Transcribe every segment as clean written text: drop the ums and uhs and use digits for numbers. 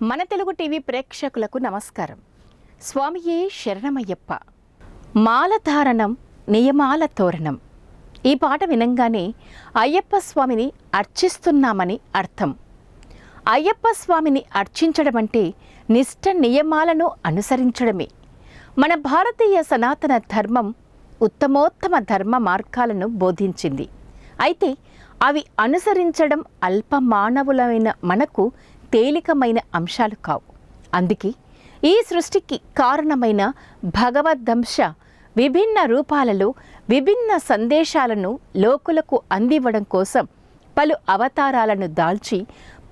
మన తెలుగు టీవీ ప్రేక్షకులకు నమస్కారం. స్వామియే శరణమయ్యప్ప. మాలధారణం నియమాల తోరణం. ఈ పాట వినంగానే అయ్యప్ప స్వామిని అర్చిస్తున్నామని అర్థం. అయ్యప్ప స్వామిని అర్చించడం అంటే నిష్ఠ నియమాలను అనుసరించడమే. మన భారతీయ సనాతన ధర్మం ఉత్తమోత్తమ ధర్మ మార్గాలను బోధించింది. అయితే అవి అనుసరించడం అల్ప మానవులైన మనకు తేలికమైన అంశాలు కావు. అందుకే ఈ సృష్టికి కారణమైన భగవద్దంశ విభిన్న రూపాలలో విభిన్న సందేశాలను లోకులకు అందివ్వడం కోసం పలు అవతారాలను దాల్చి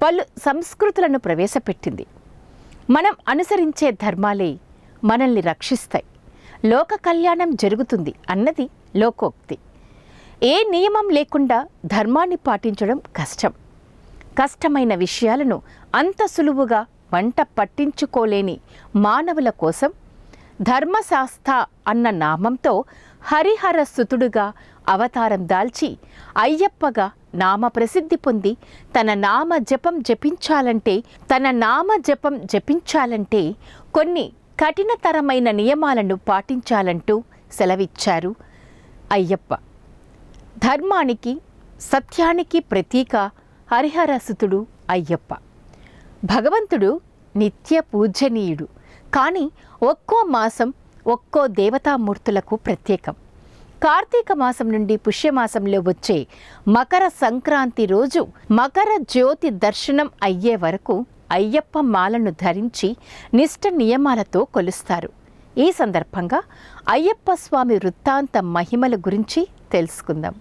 పలు సంస్కృతులను ప్రవేశపెట్టింది. మనం అనుసరించే ధర్మాలే మనల్ని రక్షిస్తాయి, లోక కళ్యాణం జరుగుతుంది అన్నది లోకోక్తి. ఏ నియమం లేకుండా ధర్మాన్ని పాటించడం కష్టం. కష్టమైన విషయాలను అంత సులువుగా వంట పట్టించుకోలేని మానవుల కోసం ధర్మశాస్త్ర అన్న నామంతో హరిహర సుతుడుగా అవతారం దాల్చి అయ్యప్పగా నామ ప్రసిద్ధి పొంది తన నామ జపం జపించాలంటే కొన్ని కఠినతరమైన నియమాలను పాటించాలంటూ సెలవిచ్చారు అయ్యప్ప. ధర్మానికి సత్యానికి ప్రతీక హరిహరసుతుడు అయ్యప్ప. భగవంతుడు నిత్య పూజనీయుడు. కానీ ఒక్కో మాసం ఒక్కో దేవతామూర్తులకు ప్రత్యేకం. కార్తీక మాసం నుండి పుష్యమాసంలో వచ్చే మకర సంక్రాంతి రోజు మకర జ్యోతి దర్శనం అయ్యే వరకు అయ్యప్ప మాలను ధరించి నిష్ఠ నియమాలతో కొలుస్తారు. ఈ సందర్భంగా అయ్యప్ప స్వామి వృత్తాంత మహిమల గురించి తెలుసుకుందాం.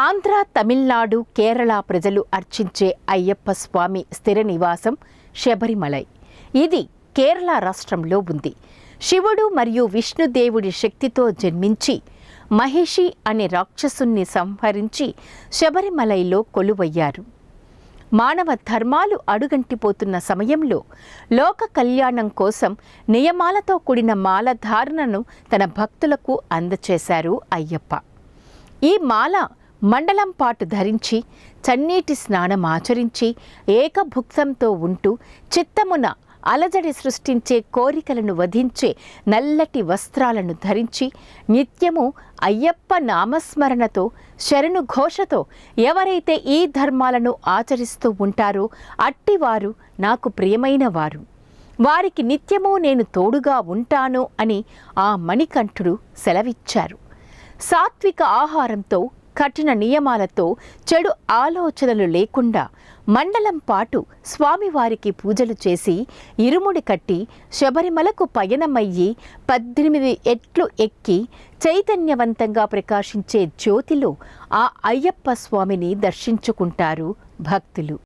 ఆంధ్ర, తమిళనాడు, కేరళ ప్రజలు అర్చించే అయ్యప్ప స్వామి స్థిర నివాసం శబరిమలై. ఇది కేరళ రాష్ట్రంలో ఉంది. శివుడు మరియు విష్ణుదేవుడి శక్తితో జన్మించి మహిషి అనే రాక్షసుని సంహరించి శబరిమలైలో కొలువయ్యారు. మానవ ధర్మాలు అడుగంటిపోతున్న సమయంలో లోక కళ్యాణం కోసం నియమాలతో కూడిన మాలధారణను తన భక్తులకు అందచేశారు అయ్యప్ప. ఈ మాల మండలం పాటు ధరించి చన్నీటి స్నానం ఆచరించి ఏకభుక్తంతో ఉంటూ చిత్తమున అలజడి సృష్టించే కోరికలను వధించే నల్లటి వస్త్రాలను ధరించి నిత్యము అయ్యప్ప నామస్మరణతో శరణు ఘోషతో ఎవరైతే ఈ ధర్మాలను ఆచరిస్తూ ఉంటారో అట్టివారు నాకు ప్రియమైన వారు, వారికి నిత్యము నేను తోడుగా ఉంటాను అని ఆ మణికంఠుడు సెలవిచ్చారు. సాత్విక ఆహారంతో కఠిన నియమాలతో చెడు ఆలోచనలు లేకుండా మండలం పాటు స్వామివారికి పూజలు చేసి ఇరుముడి కట్టి శబరిమలకు పయనమయ్యి 18 ఎట్లు ఎక్కి చైతన్యవంతంగా ప్రకాశించే జ్యోతిలో ఆ అయ్యప్ప స్వామిని దర్శించుకుంటారు భక్తులు.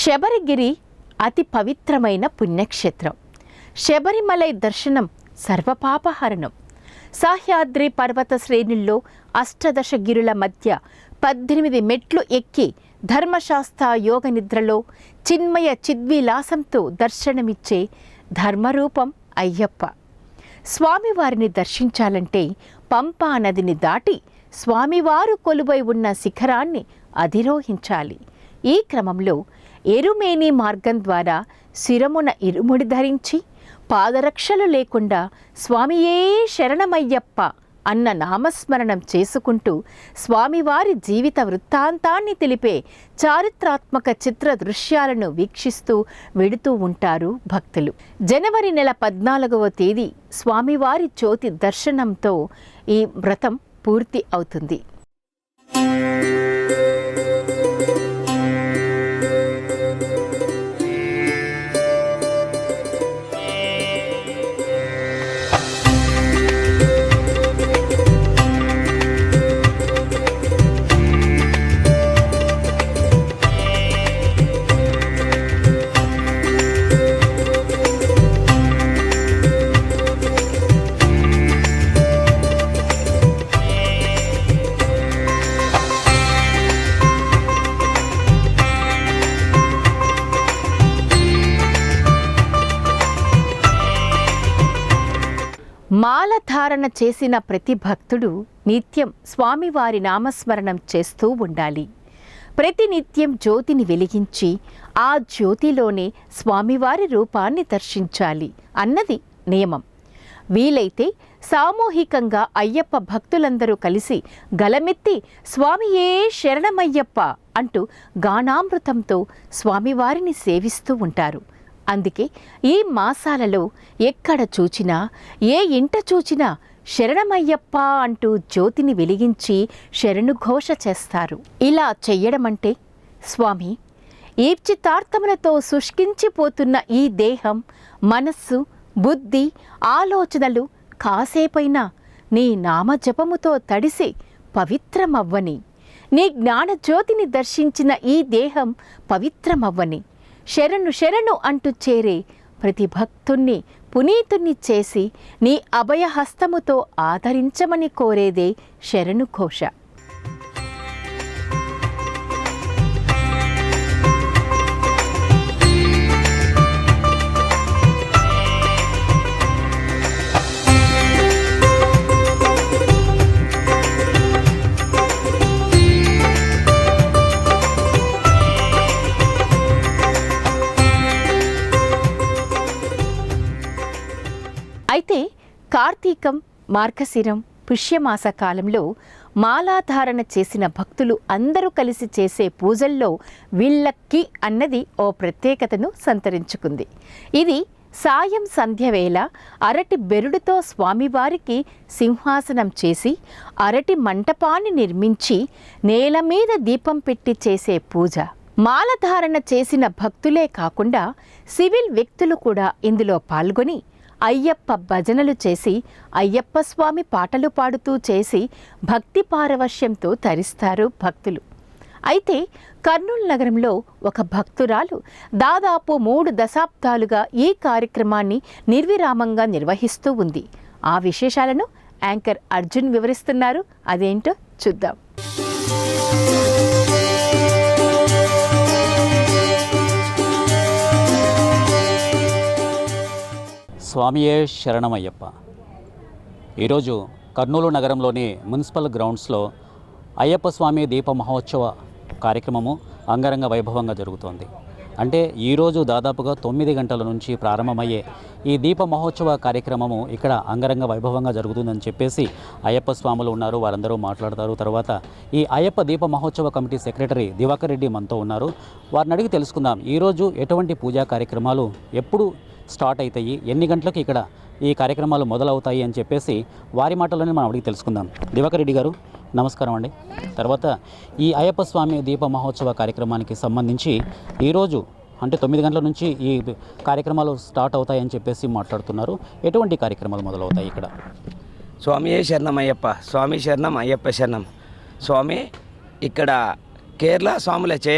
శబరిగిరి అతి పవిత్రమైన పుణ్యక్షేత్రం. శబరిమలై దర్శనం సర్వపాపహరణం. సహ్యాద్రి పర్వత శ్రేణుల్లో అష్టదశగిరుల మధ్య 18 మెట్లు ఎక్కి ధర్మశాస్త్ర యోగ నిద్రలో చిన్మయ చిద్విలాసంతో దర్శనమిచ్చే ధర్మరూపం అయ్యప్ప. స్వామివారిని దర్శించాలంటే పంపా నదిని దాటి స్వామివారు కొలువై ఉన్న శిఖరాన్ని అధిరోహించాలి. ఈ క్రమంలో ఎరుమేని మార్గం ద్వారా శిరమున ఇరుముడి ధరించి పాదరక్షలు లేకుండా స్వామియే శరణమయ్యప్ప అన్న నామస్మరణం చేసుకుంటూ స్వామివారి జీవిత వృత్తాంతాన్ని తెలిపే చారిత్రాత్మక చిత్ర దృశ్యాలను వీక్షిస్తూ వెడుతూ ఉంటారు భక్తులు. జనవరి నెల 14వ తేదీ స్వామివారి జ్యోతి దర్శనంతో ఈ వ్రతం పూర్తి అవుతుంది. మాలధారణ చేసిన ప్రతి భక్తుడు నిత్యం స్వామివారి నామస్మరణం చేస్తూ ఉండాలి. ప్రతినిత్యం జ్యోతిని వెలిగించి ఆ జ్యోతిలోనే స్వామివారి రూపాన్ని దర్శించాలి అన్నది నియమం. వీలైతే సామూహికంగా అయ్యప్ప భక్తులందరూ కలిసి గలమెత్తి స్వామియే శరణమయ్యప్ప అంటూ గానామృతంతో స్వామివారిని సేవిస్తూ ఉంటారు. అందుకే ఈ మాసాలలో ఎక్కడ చూచినా ఏ ఇంట చూచినా శరణమయ్యప్ప అంటూ జ్యోతిని వెలిగించి శరణుఘోష చేస్తారు. ఇలా చెయ్యడమంటే స్వామి, ఈప్చితార్థములతో శుష్కించిపోతున్న ఈ దేహం, మనస్సు, బుద్ధి, ఆలోచనలు కాసేపైనా నీ నామజపముతో తడిసి పవిత్రమవ్వని, నీ జ్ఞానజ్యోతిని దర్శించిన ఈ దేహం పవిత్రమవ్వని, శరణు శరణు అంటూ చేరే ప్రతి భక్తుణ్ణి పునీతుణ్ణి చేసి నీ అభయహస్తముతో ఆదరించమని కోరేదే శరణు ఘోష. అయితే కార్తీకం, మార్గశిరం, పుష్యమాస కాలంలో మాలాధారణ చేసిన భక్తులు అందరూ కలిసి చేసే పూజల్లో విల్లక్కి అన్నది ఓ ప్రత్యేకతను సంతరించుకుంది. ఇది సాయం సంధ్యవేళ అరటి బెరుడుతో స్వామివారికి సింహాసనం చేసి అరటి మంటపాన్ని నిర్మించి నేల మీద దీపం పెట్టి చేసే పూజ. మాలధారణ చేసిన భక్తులే కాకుండా సివిల్ వ్యక్తులు కూడా ఇందులో పాల్గొని అయ్యప్ప భజనలు చేసి అయ్యప్ప స్వామి పాటలు పాడుతూ చేసి భక్తి పారవశ్యంతో తరిస్తారు భక్తులు. అయితే కర్నూలు నగరంలో ఒక భక్తురాలు దాదాపు 3 దశాబ్దాలుగా ఈ కార్యక్రమాన్ని నిర్విరామంగా నిర్వహిస్తూ ఉంది. ఆ విశేషాలను యాంకర్ అర్జున్ వివరిస్తున్నారు. అదేంటో చూద్దాం. స్వామియే శరణమయ్యప్ప. ఈరోజు కర్నూలు నగరంలోని మున్సిపల్ గ్రౌండ్స్లో అయ్యప్ప స్వామి దీప మహోత్సవ కార్యక్రమము అంగరంగ వైభవంగా జరుగుతోంది. అంటే ఈరోజు దాదాపుగా 9 గంటల నుంచి ప్రారంభమయ్యే ఈ దీప మహోత్సవ కార్యక్రమము ఇక్కడ అంగరంగ వైభవంగా జరుగుతుందని చెప్పేసి అయ్యప్ప స్వాములు ఉన్నారు, వారందరూ మాట్లాడతారు. తర్వాత ఈ అయ్యప్ప దీప మహోత్సవ కమిటీ సెక్రటరీ దివాకర్ రెడ్డి మనతో ఉన్నారు. వారిని అడిగి తెలుసుకుందాం ఈరోజు ఎటువంటి పూజా కార్యక్రమాలు ఎప్పుడు స్టార్ట్ అవుతాయి, ఎన్ని గంటలకు ఇక్కడ ఈ కార్యక్రమాలు మొదలవుతాయి అని చెప్పేసి వారి మాటలోనే మనం అడిగి తెలుసుకుందాం. దివాకర్ రెడ్డి గారు నమస్కారం అండి. తర్వాత ఈ అయ్యప్ప స్వామి దీప మహోత్సవ కార్యక్రమానికి సంబంధించి ఈరోజు అంటే 9 గంటల నుంచి ఈ కార్యక్రమాలు స్టార్ట్ అవుతాయని చెప్పేసి మాట్లాడుతున్నారు. ఎటువంటి కార్యక్రమాలు మొదలవుతాయి ఇక్కడ? స్వామియే శరణం అయ్యప్ప, స్వామి శరణం అయ్యప్ప శరణం. స్వామి ఇక్కడ కేరళ స్వాములచే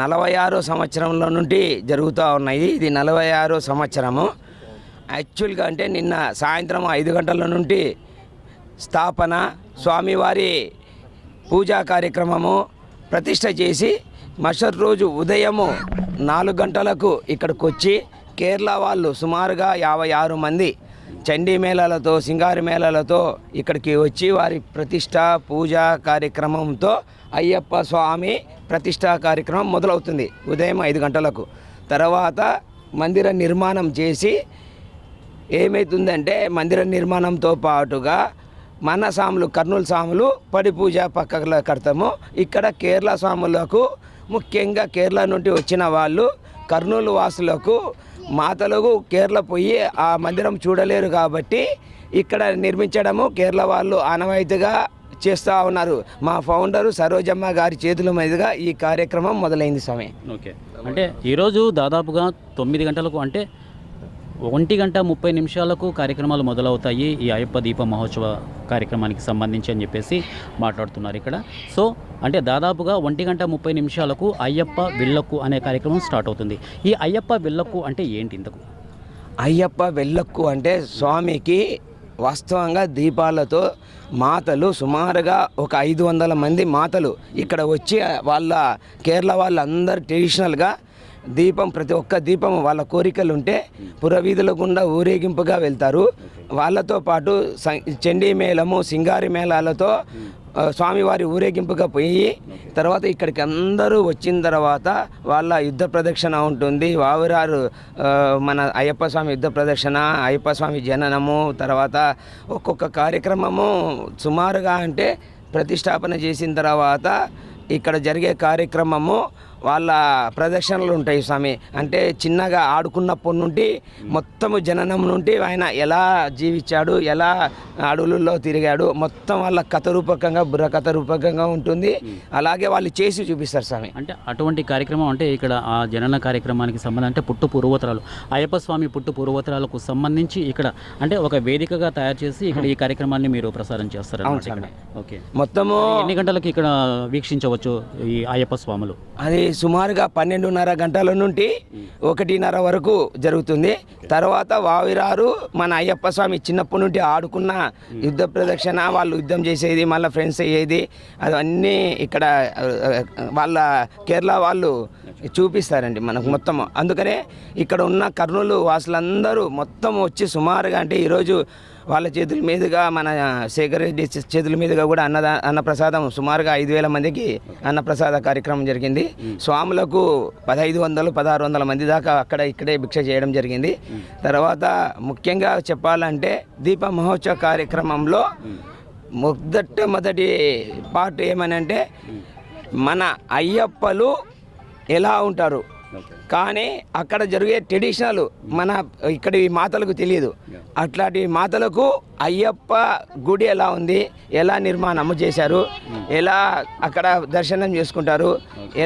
46 సంవత్సరంలో నుండి జరుగుతూ ఉన్నాయి. ఇది 46 సంవత్సరము. యాక్చువల్గా అంటే నిన్న సాయంత్రం 5 గంటల నుండి స్థాపన, స్వామివారి పూజా కార్యక్రమము ప్రతిష్ట చేసి మరుసటి రోజు ఉదయము 4 గంటలకు ఇక్కడికి వచ్చి కేరళ వాళ్ళు సుమారుగా 56 మంది చండీ మేళాలతో సింగారి మేళాలతో ఇక్కడికి వచ్చి వారి ప్రతిష్ట పూజా కార్యక్రమంతో అయ్యప్ప స్వామి ప్రతిష్టా కార్యక్రమం మొదలవుతుంది ఉదయం 5 గంటలకు. తర్వాత మందిర నిర్మాణం చేసి ఏమవుతుందంటే మందిర నిర్మాణంతో పాటుగా మన సాములు కర్నూలు సాములు పడి పూజ పక్కల కడతాము. ఇక్కడ కేరళ స్వాములకు ముఖ్యంగా కేరళ నుండి వచ్చిన వాళ్ళు కర్నూలు వాసులకు మాతలకు కేరళ పోయి ఆ మందిరం చూడలేరు కాబట్టి ఇక్కడ నిర్మించడము కేరళ వాళ్ళు ఆనవాయితీగా చేస్తూ ఉన్నారు. మా ఫౌండరు సరోజమ్మ గారి చేతుల మీదుగా ఈ కార్యక్రమం మొదలైంది స్వామి. ఓకే, అంటే ఈరోజు దాదాపుగా 9 గంటలకు అంటే 1:30 కార్యక్రమాలు మొదలవుతాయి ఈ అయ్యప్ప దీప మహోత్సవ కార్యక్రమానికి సంబంధించి అని చెప్పేసి మాట్లాడుతున్నారు ఇక్కడ. సో అంటే దాదాపుగా 1:30 అయ్యప్ప విల్లక్కు అనే కార్యక్రమం స్టార్ట్ అవుతుంది. ఈ అయ్యప్ప విల్లక్కు అంటే ఏంటి ఇంతకు? అయ్యప్ప వెల్లక్కు అంటే స్వామికి వాస్తవంగా దీపాలతో మాతలు సుమారుగా ఒక 500 మంది మాతలు ఇక్కడ వచ్చి వాళ్ళ కేరళ వాళ్ళందరూ ట్రెడిషనల్గా దీపం ప్రతి ఒక్క దీపం వాళ్ళ కోరికలు ఉంటే పురవీధుల గుండా ఊరేగింపుగా వెళ్తారు. వాళ్ళతో పాటు చండీ మేళము సింగారి మేళాలతో స్వామివారి ఊరేగింపుగా పోయి తర్వాత ఇక్కడికి అందరూ వచ్చిన తర్వాత వాళ్ళ యుద్ధ ప్రదక్షిణ ఉంటుంది. వావిరారు మన అయ్యప్ప స్వామి యుద్ధ ప్రదక్షిణ, అయ్యప్ప స్వామి జననము, తర్వాత ఒక్కొక్క కార్యక్రమము సుమారుగా అంటే ప్రతిష్టాపన చేసిన తర్వాత ఇక్కడ జరిగే కార్యక్రమము వాళ్ళ ప్రదర్శనలు ఉంటాయి స్వామి. అంటే చిన్నగా ఆడుకున్నప్పటి నుండి మొత్తము జననం నుండి ఆయన ఎలా జీవించాడు, ఎలా అడవులలో తిరిగాడు, మొత్తం వాళ్ళ కథ రూపకంగా బుర్రకథ రూపకంగా ఉంటుంది. అలాగే వాళ్ళు చేసి చూపిస్తారు స్వామి. అంటే అటువంటి కార్యక్రమం అంటే ఇక్కడ ఆ జనన కార్యక్రమానికి సంబంధించి అంటే పుట్టు పూర్వోత్తరాలు అయ్యప్ప స్వామి పుట్టు పూర్వోత్తరాలకు సంబంధించి ఇక్కడ అంటే ఒక వేదికగా తయారు చేసి ఇక్కడ ఈ కార్యక్రమాన్ని మీరు ప్రసారం చేస్తారు. ఓకే, మొత్తము ఎన్ని గంటలకు ఇక్కడ వీక్షించవచ్చు ఈ అయ్యప్ప స్వాములు? అది సుమారుగా 12:30 గంటల నుండి 1:30 వరకు జరుగుతుంది. తర్వాత వావిరారు మన అయ్యప్ప స్వామి చిన్నప్పటి నుండి ఆడుకున్న యుద్ధ ప్రదక్షిణ, వాళ్ళు యుద్ధం చేసేది, మళ్ళీ ఫ్రెండ్స్ అయ్యేది, అవన్నీ ఇక్కడ వాళ్ళ కేరళ వాళ్ళు చూపిస్తారండి మనకు మొత్తము. అందుకనే ఇక్కడ ఉన్న కర్నూలు వాసులందరూ మొత్తం వచ్చి సుమారుగా అంటే ఈరోజు వాళ్ళ చేతుల మీదుగా మన శేఖర్ రెడ్డి చేతుల మీదుగా కూడా అన్నప్రసాదం సుమారుగా 5,000 మందికి అన్నప్రసాద కార్యక్రమం జరిగింది. స్వాములకు 1,500-1,600 మంది దాకా ఇక్కడే భిక్ష చేయడం జరిగింది. తర్వాత ముఖ్యంగా చెప్పాలంటే దీప మహోత్సవ కార్యక్రమంలో మొదటి పార్ట్ ఏమనంటే మన అయ్యప్పలు ఎలా ఉంటారు కానీ అక్కడ జరిగే ట్రెడిషనల్ మన ఇక్కడ ఈ మాతలకు తెలియదు. అట్లాంటి మాతలకు అయ్యప్ప గుడి ఎలా ఉంది, ఎలా నిర్మాణము చేశారు, ఎలా అక్కడ దర్శనం చేసుకుంటారు,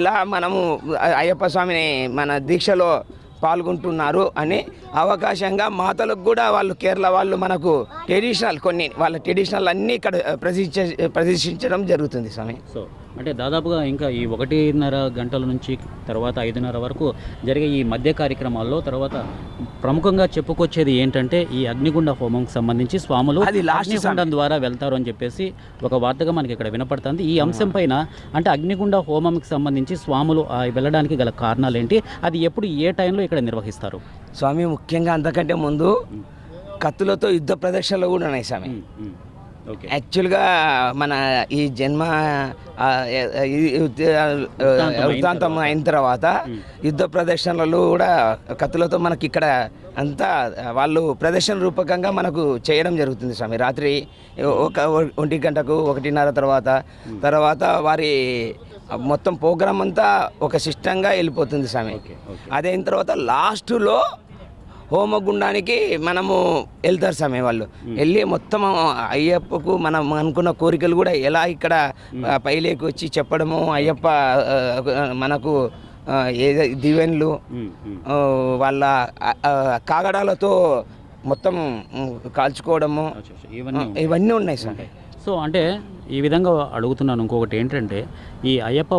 ఎలా మనము అయ్యప్ప స్వామిని మన దీక్షలో పాల్గొంటున్నారు అని అవకాశంగా మాతలకు కూడా వాళ్ళు కేరళ వాళ్ళు మనకు ట్రెడిషనల్ కొన్ని వాళ్ళ ట్రెడిషనల్ అన్నీ ఇక్కడ ప్రదర్శించడం జరుగుతుంది స్వామి. సో అంటే దాదాపుగా ఇంకా ఈ 1:30 గంటల నుంచి తర్వాత 5:30 వరకు జరిగే ఈ మధ్య కార్యక్రమాల్లో తర్వాత ప్రముఖంగా చెప్పుకొచ్చేది ఏంటంటే ఈ అగ్నిగుండ హోమంకి సంబంధించి స్వాములు అగ్నిగుండం ద్వారా వెళ్తారు అని చెప్పేసి ఒక వార్తగా మనకి ఇక్కడ వినపడుతుంది. ఈ అంశం పైన అంటే అగ్నిగుండ హోమంకి సంబంధించి స్వాములు వెళ్ళడానికి గల కారణాలు ఏంటి, అది ఎప్పుడు ఏ టైంలో ఇక్కడ నిర్వహిస్తారు స్వామి? ముఖ్యంగా అంతకంటే ముందు కత్తులతో యుద్ధ ప్రదర్శనలు కూడా ఉన్నాయి స్వామి. యాక్చువల్గా మన ఈ జన్మ వృత్తాంతం అయిన తర్వాత యుద్ధ ప్రదర్శనలు కూడా కత్తులతో మనకి ఇక్కడ అంతా వాళ్ళు ప్రదర్శన రూపకంగా మనకు చేయడం జరుగుతుంది స్వామి. రాత్రి 1 గంటకు 1:30 తర్వాత వారి మొత్తం ప్రోగ్రామ్ అంతా ఒక సిస్టంగా వెళ్ళిపోతుంది స్వామి. అదైన తర్వాత లాస్ట్లో హోమగుండానికి మనము వెళ్తారు స్వామి. వాళ్ళు వెళ్ళి మొత్తం అయ్యప్పకు మనం అనుకున్న కోరికలు కూడా ఎలా ఇక్కడ పైలేకి వచ్చి చెప్పడము, అయ్యప్ప మనకు దివెన్లు వాళ్ళ కాగడాలతో మొత్తం కాల్చుకోవడము ఇవన్నీ ఉన్నాయి సార్. సో అంటే ఈ విధంగా అడుగుతున్నాను. ఇంకొకటి ఏంటంటే ఈ అయ్యప్ప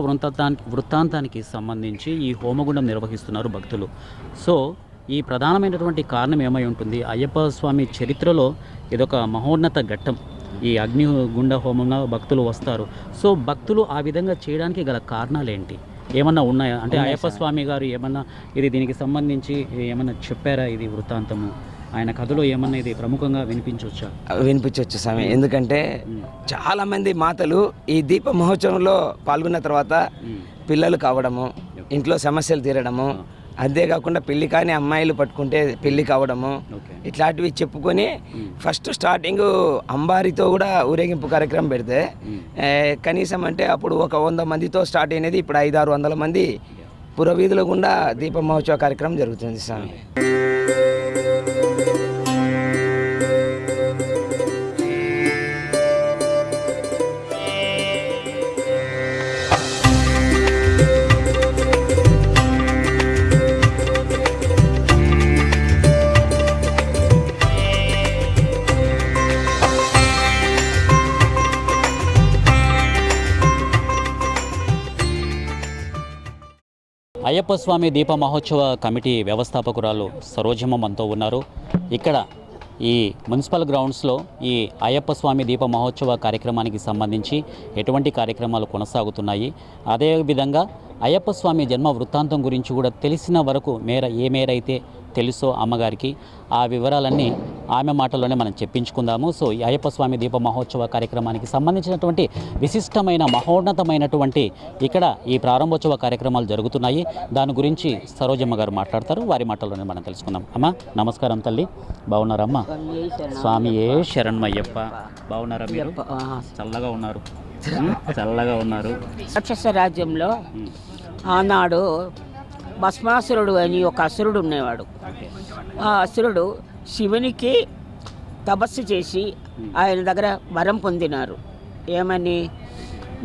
వృత్తాంతానికి సంబంధించి ఈ హోమగుండం నిర్వహిస్తున్నారు భక్తులు. సో ఈ ప్రధానమైనటువంటి కారణం ఏమై ఉంటుంది? అయ్యప్ప స్వామి చరిత్రలో ఇదొక మహోన్నత ఘట్టం. ఈ అగ్నిగుండ హోమంలో భక్తులు వస్తారు. సో భక్తులు ఆ విధంగా చేయడానికి గల కారణాలు ఏంటి? ఏమన్నా ఉన్నాయా? అంటే అయ్యప్ప స్వామి గారు ఏమన్నా దీనికి సంబంధించి ఏమన్నా చెప్పారా? ఇది వృత్తాంతము ఆయన కథలో ఏమన్నా ఇది ప్రముఖంగా వినిపించవచ్చు స్వామి. ఎందుకంటే చాలా మంది మాతలు ఈ దీప మహోత్సవంలో పాల్గొన్న తర్వాత పిల్లలు కావడము, ఇంట్లో సమస్యలు తీరడము, అంతేకాకుండా పెళ్లి కాని అమ్మాయిలు పట్టుకుంటే పెళ్లి కావడము, ఇట్లాంటివి చెప్పుకొని ఫస్ట్ స్టార్టింగ్ అంబారితో కూడా ఊరేగింపు కార్యక్రమం పెడితే కనీసం అంటే అప్పుడు ఒక 100 మందితో స్టార్ట్ అయినది ఇప్పుడు 500-600 మంది పురవీధుల గుండా దీప మహోత్సవ కార్యక్రమం జరుగుతుంది స్వామి. అయ్యప్ప స్వామి దీప మహోత్సవ కమిటీ వ్యవస్థాపకురాలు సరోజమ్మ మనతో ఉన్నారు. ఇక్కడ ఈ మున్సిపల్ గ్రౌండ్స్లో ఈ అయ్యప్ప స్వామి దీప మహోత్సవ కార్యక్రమానికి సంబంధించి ఎటువంటి కార్యక్రమాలు కొనసాగుతున్నాయి, అదేవిధంగా అయ్యప్ప స్వామి జన్మ వృత్తాంతం గురించి కూడా తెలిసిన వరకు ఏ మేర అయితే తెలుసో అమ్మగారికి ఆ వివరాలన్నీ ఆమె మాటల్లోనే మనం చెప్పించుకుందాము. సో ఈ అయ్యప్ప స్వామి దీప మహోత్సవ కార్యక్రమానికి సంబంధించినటువంటి విశిష్టమైన మహోన్నతమైనటువంటి ఇక్కడ ఈ ప్రారంభోత్సవ కార్యక్రమాలు జరుగుతున్నాయి. దాని గురించి సరోజమ్మ గారు మాట్లాడతారు. వారి మాటల్లోనే మనం తెలుసుకుందాం. అమ్మ నమస్కారం తల్లి, బాగున్నారమ్మా? స్వామియే శరణమయ్యప్ప. బాగున్నారా మీరు? చల్లగా ఉన్నారు, చల్లగా ఉన్నారు. రాక్షస రాజ్యంలో ఆనాడు భస్మాసురుడు అని ఒక అసురుడు ఉండేవాడు. ఆ అసురుడు శివునికి తపస్సు చేసి ఆయన దగ్గర వరం పొందినారు. ఏమని?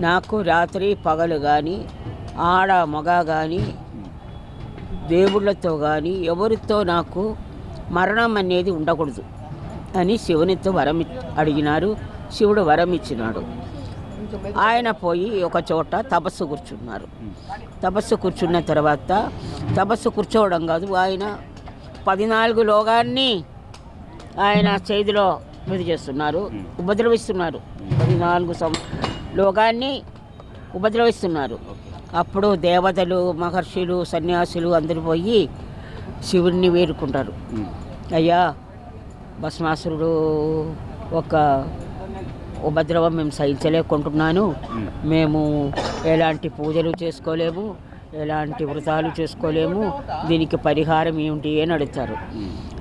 నాకు రాత్రి పగలు కానీ ఆడ మగ కానీ దేవుళ్ళతో కానీ ఎవరితో నాకు మరణం అనేది ఉండకూడదు అని శివునితో వరం అడిగినారు. శివుడు వరం ఇచ్చినాడు. ఆయన పోయి ఒక చోట తపస్సు కూర్చున్నారు. తపస్సు కూర్చున్న తర్వాత తపస్సు కూర్చోవడం కాదు, ఆయన 14 లోకాన్ని ఆయన చేతిలో ఇది చేస్తున్నారు, ఉపద్రవిస్తున్నారు. 14 లోకాన్ని ఉపద్రవిస్తున్నారు. అప్పుడు దేవతలు, మహర్షులు, సన్యాసులు అందరూ పోయి శివుణ్ణి వేడుకుంటారు. అయ్యా, భస్మాసురుడు ఒక ఉపద్రవం మేము సహించలేకుంటున్నాను, మేము ఎలాంటి పూజలు చేసుకోలేము, ఎలాంటి వ్రతాలు చేసుకోలేము, దీనికి పరిహారం ఏమిటి అని అడుగుతారు.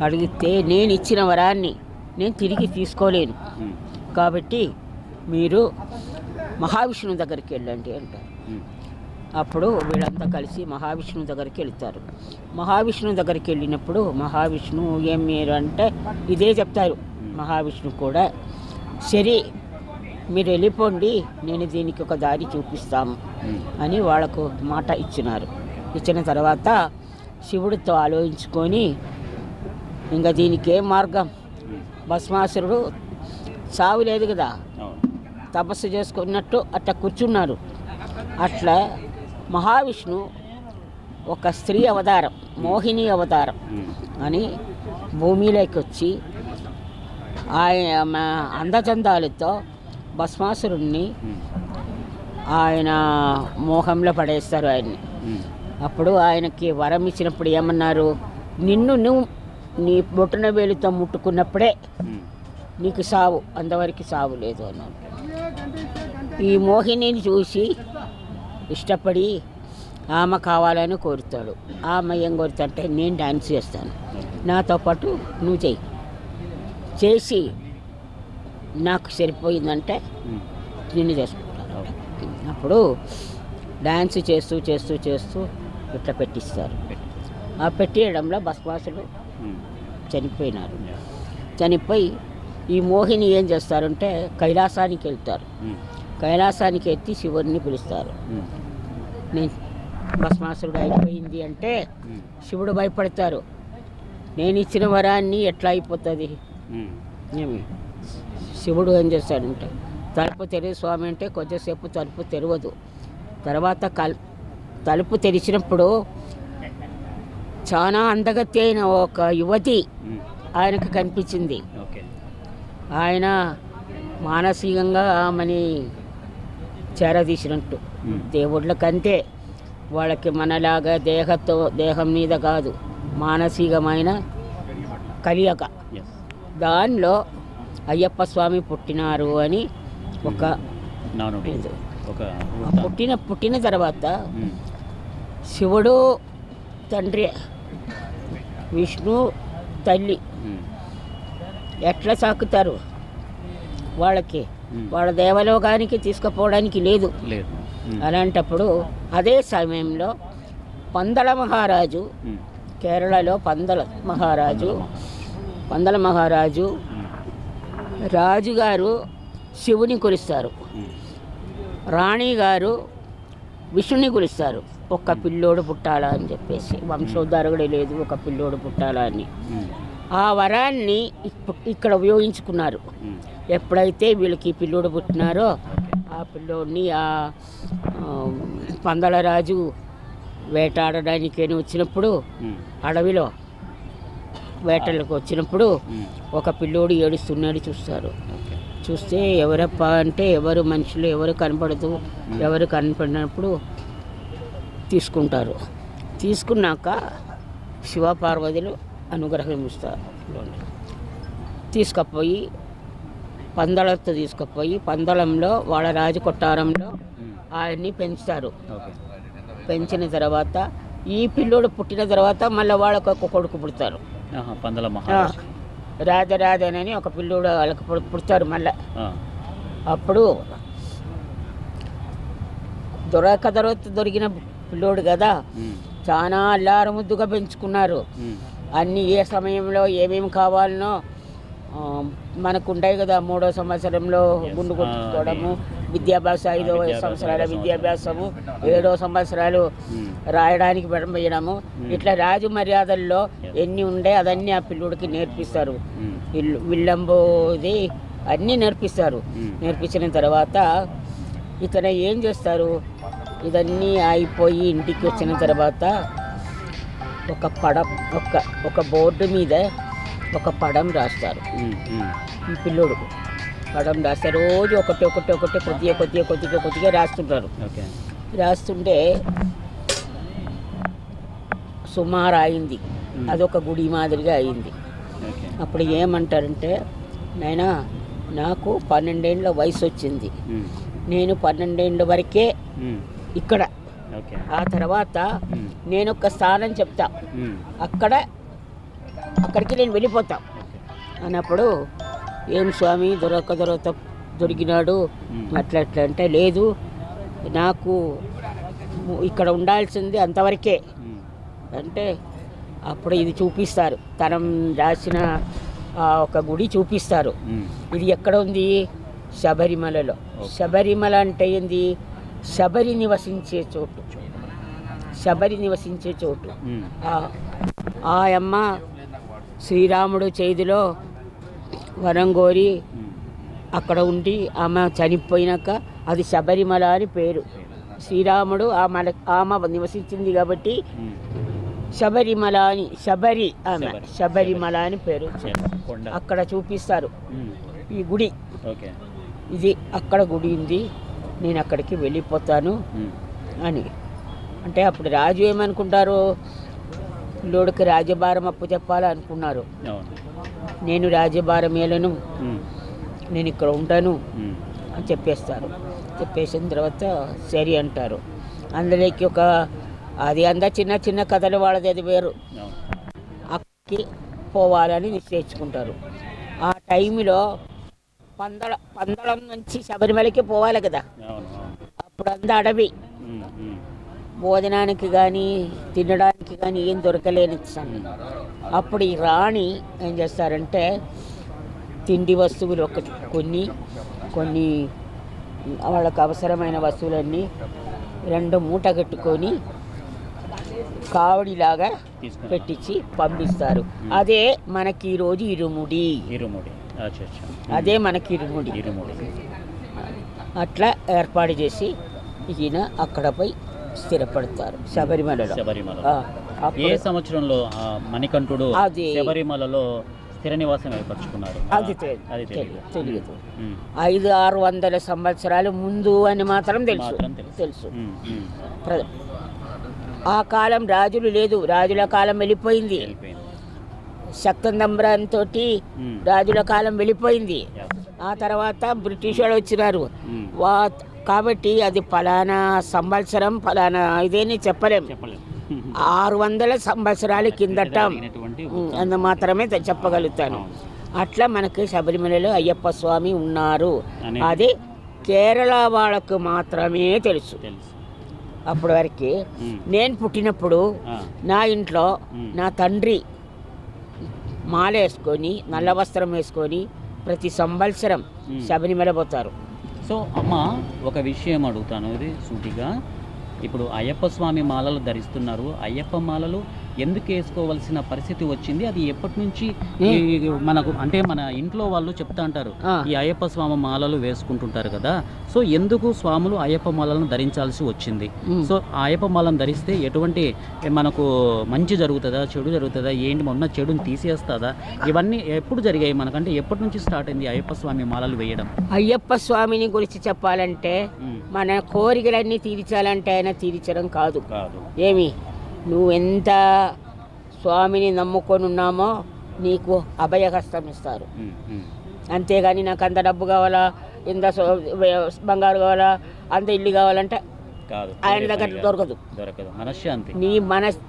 అడిగితే నేను ఇచ్చిన వరాన్ని నేను తిరిగి తీసుకోలేను, కాబట్టి మీరు మహావిష్ణువు దగ్గరికి వెళ్ళండి అంటారు. అప్పుడు వీళ్ళంతా కలిసి మహావిష్ణువు దగ్గరికి వెళ్తారు. మహావిష్ణువు దగ్గరికి వెళ్ళినప్పుడు మహావిష్ణువు ఏం మీరు అంటే ఇదే చెప్తారు. మహావిష్ణువు కూడా సరే మీరు వెళ్ళిపోండి, నేను దీనికి ఒక దారి చూపిస్తాము అని వాళ్ళకు మాట ఇచ్చినారు. ఇచ్చిన తర్వాత శివుడితో ఆలోచించుకొని ఇంకా దీనికి ఏం మార్గం, భస్మాసురుడు సావు లేదు కదా, తపస్సు చేసుకున్నట్టు అట్లా కూర్చున్నారు. అట్లా మహావిష్ణు ఒక స్త్రీ అవతారం, మోహిని అవతారం అని భూమిలోకి వచ్చి ఆయన అందచందాలతో భస్మాసురుణ్ణి ఆయన మోహంలో పడేస్తారు ఆయన్ని. అప్పుడు ఆయనకి వరం ఇచ్చినప్పుడు ఏమన్నారు, నిన్ను నువ్వు నీ బొట్టున వేలితో ముట్టుకున్నప్పుడే నీకు సావు, అంతవరకు సావు లేదు అన్నాడు. ఈ మోహినిని చూసి ఇష్టపడి ఆమె కావాలని కోరుతాడు. ఆమె ఏం కోరుతాంటే నేను డాన్స్ చేస్తాను, నాతో పాటు నువ్వు చేసి నాకు సరిపోయిందంటే నిన్ను చేసుకుంటాను. అప్పుడు డాన్స్ చేస్తూ చేస్తూ చేస్తూ ఇట్లా పెట్టిస్తారు. ఆ పెట్టేయడంలో భస్మాసుడు చనిపోయినారు. చనిపోయి ఈ మోహిని ఏం చేస్తారంటే కైలాసానికి వెళ్తారు. కైలాసానికి ఎత్తి శివుడిని పిలుస్తారు. నేను భస్మాసురుడు అయిపోయింది అంటే శివుడు భయపడతారు. నేను ఇచ్చిన వరాన్ని ఎట్లా అయిపోతుంది? శివుడు ఏం చేస్తాడంటే తలుపు తెరువు స్వామి అంటే కొద్దిసేపు తలుపు తెరవదు. తర్వాత తలుపు తెరిచినప్పుడు చాలా అందగత్తి అయిన ఒక యువతి ఆయనకు కనిపించింది. ఓకే. ఆయన మానసికంగా ఆమెని చేరదీసినట్టు. దేవుళ్ళకంటే వాళ్ళకి మనలాగా దేహం మీద కాదు, మానసికమైన కలియక. దానిలో అయ్యప్ప స్వామి పుట్టినారు అని ఒక నానుడి, ఒక పుట్టిన తర్వాత శివుడు తండ్రి, విష్ణు తల్లి ఎట్లా సాకుతారు వాళ్ళకి, వాళ్ళ దేవలోకానికి తీసుకుపోవడానికి లేదు. అలాంటప్పుడు అదే సమయంలో పందల మహారాజు, కేరళలో పందల మహారాజు రాజుగారు శివుని కొలుస్తారు, రాణిగారు విష్ణుని కొలుస్తారు. ఒక్క పిల్లోడు పుట్టాలా అని చెప్పేసి, వంశోద్ధారకుడే లేదు, ఒక పిల్లోడు పుట్టాలా అని. ఆ వరాన్ని ఇక్కడ ఉపయోగించుకున్నారు. ఎప్పుడైతే వీళ్ళకి పిల్లోడు పుట్టినారో ఆ పిల్లోడిని ఆ పందలరాజు వేటాడడానికి వచ్చినప్పుడు, అడవిలో వేటలకు వచ్చినప్పుడు ఒక పిల్లోడు ఏడుస్తున్నాడు చూస్తారు. చూస్తే ఎవరప్ప అంటే ఎవరు మనుషులు ఎవరు కనపడదు. ఎవరు కనపడినప్పుడు తీసుకుంటారు. తీసుకున్నాక శివపార్వతులు అనుగ్రహం ఇస్తారు. తీసుకుపోయి పందలతో తీసుకుపోయి పందలంలో వాళ్ళ రాజు కొట్టారంలో ఆయన్ని పెంచుతారు. పెంచిన తర్వాత ఈ పిల్లోడు పుట్టిన తర్వాత మళ్ళీ వాళ్ళకు ఒక కొడుకు పుడతారు. రాజరాజనని ఒక పిల్లోడు వాళ్ళకి పుడతారు మళ్ళా. అప్పుడు దొరికిన పిల్లోడు కదా, చాలా అల్లారు ముద్దుగా పెంచుకున్నారు. అన్నీ ఏ సమయంలో ఏమేమి కావాలనో మనకు ఉంటాయి కదా. 3వ సంవత్సరంలో గుండు కొట్టుకోవడము, విద్యాభ్యాస 5వ సంవత్సరాల విద్యాభ్యాసము, 7వ సంవత్సరాలు రాయడానికి వేయడము, ఇట్లా రాజు మర్యాదల్లో ఎన్ని ఉండే అదన్నీ ఆ పిల్లోడికి నేర్పిస్తారు. విల్లంబోది అన్నీ నేర్పిస్తారు. నేర్పించిన తర్వాత ఇతను ఏం చేస్తారు, ఇదన్నీ అయిపోయి ఇంటికి వచ్చిన తర్వాత ఒక బోర్డు మీద ఒక పడం రాస్తారు. ఈ పిల్లోడు పడం రాస్తే రోజు ఒకటి కొద్దిగా రాస్తుంటారు. రాస్తుంటే సుమారు అయింది, అదొక గుడి మాదిరిగా అయింది. అప్పుడు ఏమంటారంటే, నాయనా నాకు 12 ఏళ్ళ వయసు వచ్చింది, నేను 12 ఏళ్ళ వరకే ఇక్కడ, ఆ తర్వాత నేను ఒక స్థానం చెప్తా, అక్కడికి నేను వెళ్ళిపోతా అన్నప్పుడు, ఏం స్వామి దొరికినాడు అట్లా అంటే, లేదు నాకు ఇక్కడ ఉండాల్సింది అంతవరకే అంటే, అప్పుడు ఇది చూపిస్తారు, తనం రాసిన ఒక గుడి చూపిస్తారు. ఇది ఎక్కడ ఉంది, శబరిమలలో. శబరిమల అంటే ఏంది, శబరి నివసించే చోటు. ఆ అమ్మ శ్రీరాముడు చేతిలో వరం కోరి అక్కడ ఉండి ఆమె చనిపోయినాక అది శబరిమల అని పేరు. శ్రీరాముడు ఆమె నివసించింది కాబట్టి శబరిమల అని పేరు. అక్కడ చూపిస్తారు ఈ గుడి. ఇది అక్కడ గుడి ఉంది, నేను అక్కడికి వెళ్ళిపోతాను అని అంటే, అప్పుడు రాజు ఏమనుకుంటారు, లోడికి రాజభారం అప్పు చెప్పాలనుకున్నారు. నేను రాజభారం ఏలను, నేను ఇక్కడ ఉంటాను అని చెప్పేస్తారు. చెప్పేసిన తర్వాత సరి అంటారు. అందులోకి అది చిన్న చిన్న కథలు వాళ్ళది, అది వేరు. అక్కడికి పోవాలని నిశ్చయించుకుంటారు. ఆ టైంలో పందలం నుంచి శబరిమలకి పోవాలి కదా, అప్పుడు అంతా అడవి, భోజనానికి కానీ తినడానికి కానీ ఏం దొరకలేని సమయం. అప్పుడు ఈ రాణి ఏం చేస్తారంటే, తిండి వస్తువులు కొన్ని వాళ్ళకు అవసరమైన వస్తువులన్నీ 2 మూట కట్టుకొని కావడిలాగా పెట్టించి పంపిస్తారు. అదే మనకి ఈరోజు ఇరుముడి. అదే మనకి ఇరుముడి. అట్లా ఏర్పాటు చేసి ఈయన అక్కడ పోయి స్థిరపడతారు శబరిమలలో. శబరిమల ఆ, అప్పుడు ఏ సంవత్సరంలో మణికంఠుడు అది శబరిమలలో స్థిర నివాసం ఏర్పరచుకున్నారు? అది అది తెలియదు. ఉమ్. 500-600 సంవత్సరాలు ముందు అని మాత్రం తెలుసు. మాత్రం తెలుసు. తెలుసు ఉమ్, ఉమ్. ఆ కాలం రాజులు లేదు, రాజుల కాలం వెళ్ళిపోయింది. వెళ్ళిపోయింది. శక్తందంబరంతో రాజుల కాలం వెళ్ళిపోయింది. Yes. ఆ తర్వాత బ్రిటిష్ వాళ్ళు వచ్చినారు. ఉమ్. కాబట్టి అది ఫలానా సంవత్సరం ఫలానా ఇదేని చెప్పలేం. చెప్పలేదు. 600 సంవత్సరాల కిందట జరిగినటువంటి అందు మాత్రమే చెప్పగలుగుతాను. అట్లా మనకి శబరిమలలో అయ్యప్ప స్వామి ఉన్నారు అనేది అది కేరళ వాళ్ళకు మాత్రమే తెలుసు. తెలుసు. అప్పటి వరకు ఉమ్. నేను పుట్టినప్పుడు ఆ. నా ఇంట్లో ఉమ్. నా తండ్రి మాల వేసుకొని నల్ల వస్త్రం వేసుకొని ప్రతి సంవత్సరం ఉమ్. శబరిమల పోతారు. సో అమ్మ ఒక విషయం అడుగుతాను, ఇది సూటిగా. ఇప్పుడు అయ్యప్ప స్వామి మాలలు ధరిస్తున్నారు. అయ్యప్ప మాలలు ఎందుకు వేసుకోవాల్సిన పరిస్థితి వచ్చింది? అది ఎప్పటి నుంచి మనకు అంటే మన ఇంట్లో వాళ్ళు చెప్తా అంటారు, ఈ అయ్యప్ప స్వామి మాలలు వేసుకుంటుంటారు కదా, సో ఎందుకు స్వాములు అయ్యప్ప మాలను ధరించాల్సి వచ్చింది? సో ఆ అయ్యప్ప మాలను ధరిస్తే ఎటువంటి మనకు మంచి జరుగుతుందా, చెడు జరుగుతుందా, ఏంటి మొన్న చెడుని తీసేస్తుందా? ఇవన్నీ ఎప్పుడు జరిగాయి మనకంటే ఎప్పటి నుంచి స్టార్ట్ అయింది అయ్యప్ప స్వామి మాలలు వేయడం? అయ్యప్ప స్వామిని గురించి చెప్పాలంటే మన కోరికలన్నీ తీర్చాలంటే ఆయన తీర్చడం కాదు. ఏమి నువ్వెంత స్వామిని నమ్ముకొని ఉన్నామో నీకు అభయహస్తం ఇస్తారు. అంతేగాని నాకు అంత డబ్బు కావాలా, ఇంత బంగారు కావాలా, అంత ఇల్లు కావాలంటే ఆయన దగ్గర దొరకదు.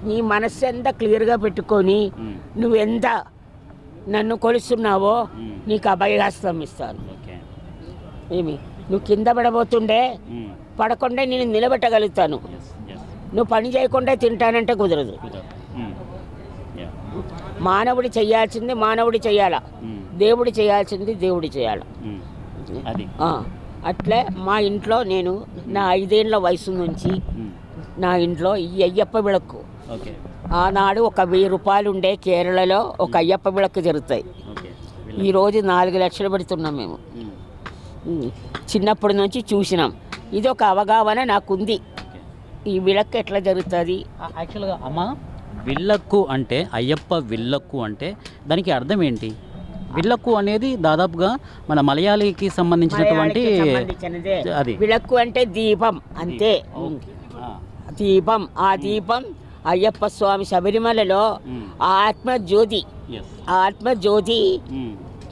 నీ మనస్సు ఎంత క్లియర్గా పెట్టుకొని నువ్వెంత నన్ను కొలుస్తున్నావో నీకు అభయహస్తం ఇస్తాను. ఏమి నువ్వు కింద పడబోతుండే పడకుండా నేను నిలబెట్టగలుగుతాను. నువ్వు పని చేయకుండా తింటానంటే కుదరదు. మానవుడు చేయాల్సింది మానవుడు చేయాల, దేవుడు చేయాల్సింది దేవుడు చేయాల. అట్లే మా ఇంట్లో నేను నా 5 ఏళ్ల వయసు నుంచి నా ఇంట్లో ఈ అయ్యప్ప విளக்கு ఆనాడు ఒక 1000 రూపాయలు ఉండే కేరళలో ఒక అయ్యప్ప విளக்கு జరుగుతాయి. ఈరోజు 4 లక్షలు పెడుతున్నాం మేము. చిన్నప్పటి నుంచి చూసినాం. ఇది ఒక అవగాహన నాకుంది ఈ విளக்கு ఎట్లా జరుగుతుంది. యాక్చువల్గా అమ్మ విళ్ళక్కు అంటే అయ్యప్ప విళ్ళక్కు అంటే దానికి అర్థం ఏంటి? విళ్ళక్కు అనేది దాదాపుగా మన మలయాళీకి సంబంధించినటువంటి అది. విளக்கு అంటే దీపం అంతే. దీపం, ఆ దీపం అయ్యప్ప స్వామి శబరిమలలో ఆత్మజ్యోతి. ఆత్మజ్యోతి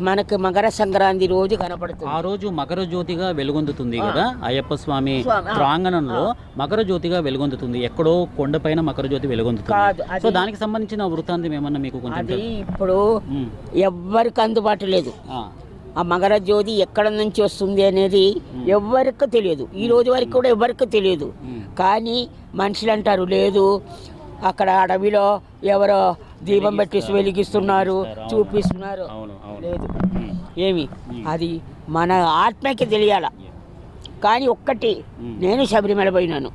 మనకు మకర సంక్రాంతి రోజు కనపడుతుంది. ఆ రోజు మకర జ్యోతిగా వెలుగొందుతుంది కదా అయ్యప్ప స్వామి ప్రాంగణంలో. మకర జ్యోతిగా వెలుగొందుతుంది, ఎక్కడో కొండపైన మకర జ్యోతి వెలుగొందుతుంది. సో దానికి సంబంధించిన వృత్తాంతం ఏమన్నా మీకు కొంచెం? అది ఇప్పుడు ఎవ్వరికి అందుబాటు లేదు. ఆ మకర జ్యోతి ఎక్కడ నుంచి వస్తుంది అనేది ఎవ్వరికి తెలియదు. ఈ రోజు వరకు కూడా ఎవ్వరికి తెలియదు. కానీ మనుషులు అంటారు లేదు, అక్కడ అడవిలో ఎవరో దీపం పెట్టి వెలిగిస్తున్నారు, చూపిస్తున్నారు. లేదు, ఏమి అది మన ఆత్మకి తెలియాల. కానీ ఒక్కటి, నేను శబరిమల పోయినాను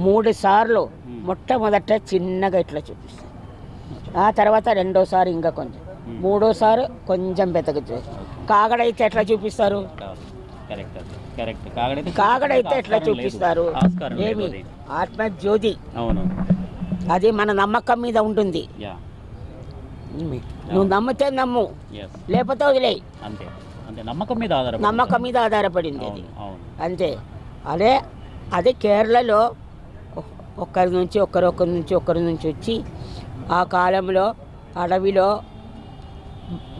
3 సార్లు. మొట్టమొదట చిన్నగా ఇట్లా చూపిస్తాను, ఆ తర్వాత 2వ ఇంకా కొంచెం, 3వసారి కొంచెం పెద్దగా. కాగడైతే ఎట్లా చూపిస్తారు? కాగడైతే ఎట్లా చూపిస్తారు? ఏమి ఆత్మజ్యోతి. అది మన నమ్మకం మీద ఉంటుంది. నువ్వు నమ్మితే నమ్ము, లేకపోతే వదిలేయి. నమ్మకం మీద ఆధారపడింది అది, అంతే. అదే కేరళలో ఒకరి నుంచి వచ్చి ఆ కాలంలో అడవిలో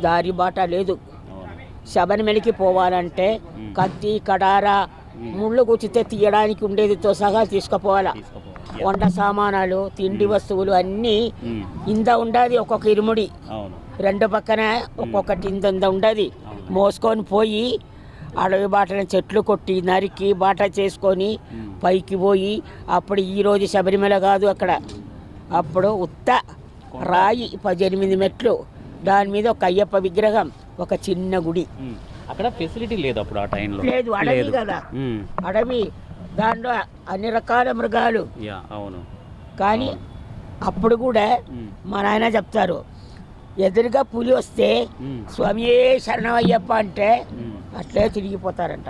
దారి బాట లేదు. శబరిమలకి పోవాలంటే కత్తి కడారా ముళ్ళు గుచ్చితే తీయడానికి ఉండేదితో సహా తీసుకుపోవాలా. వంట సామానాలు, తిండి వస్తువులు అన్నీ ఇంత ఉండదు. ఒక్కొక్క ఇరుముడి 2 పక్కన ఒక్కొక్కటి ఇంత ఉండదు. మోసుకొని పోయి అడవి బాటన చెట్లు కొట్టి నరికి బాట చేసుకొని పైకి పోయి, అప్పుడు ఈరోజు శబరిమల కాదు అక్కడ, అప్పుడు ఉత్త రాయి 18 మెట్లు, దాని మీద ఒక అయ్యప్ప విగ్రహం, ఒక చిన్న గుడి. అక్కడ ఫెసిలిటీ లేదు అప్పుడు ఆ టైంలో. లేదు, అడవి కదా, అడవి. దాంట్లో అన్ని రకాల మృగాలు. కానీ అప్పుడు కూడా మా నాయన చెప్తారు, ఎదురుగా పులి వస్తే స్వామియే శరణమయ్యప్ప అంటే అట్లే తిరిగిపోతారంట.